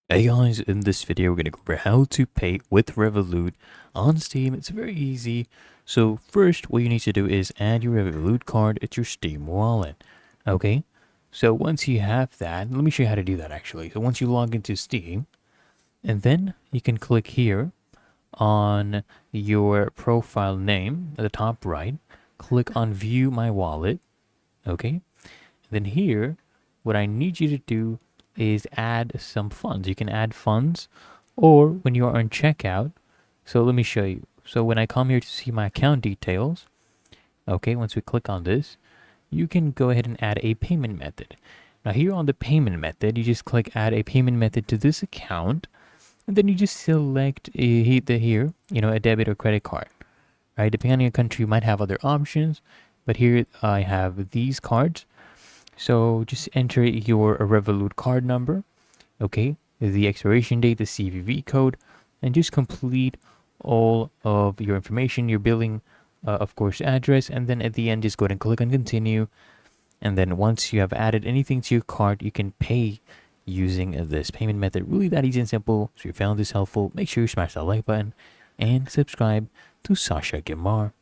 Hey guys, in this video we're going to go over how to pay with Revolut on Steam. It's very easy. So first what you need to do is add your Revolut card at your Steam wallet. Okay, so once you have that, let me show you how to do that actually. So once you log into Steam, and then you can click here on your profile name at the top right, click on view my wallet. Okay, then here, what I need you to do is add some funds. You can add funds or when you are on checkout. So let me show you. So when I come here to see my account details, okay, once we click on this, you can go ahead and add a payment method. Now here on the payment method, you just click add a payment method to this account, and then you just select here, a debit or credit card, right? Depending on your country, you might have other options, but here I have these cards. So just enter your Revolut card number, okay, the expiration date, the CVV code, and just complete all of your information, your billing, of course, address, and then at the end, just go ahead and click on continue. And then once you have added anything to your card, you can pay using this payment method. Really that easy and simple. So if you found this helpful, make sure you smash that like button and subscribe to Sasha Gemar.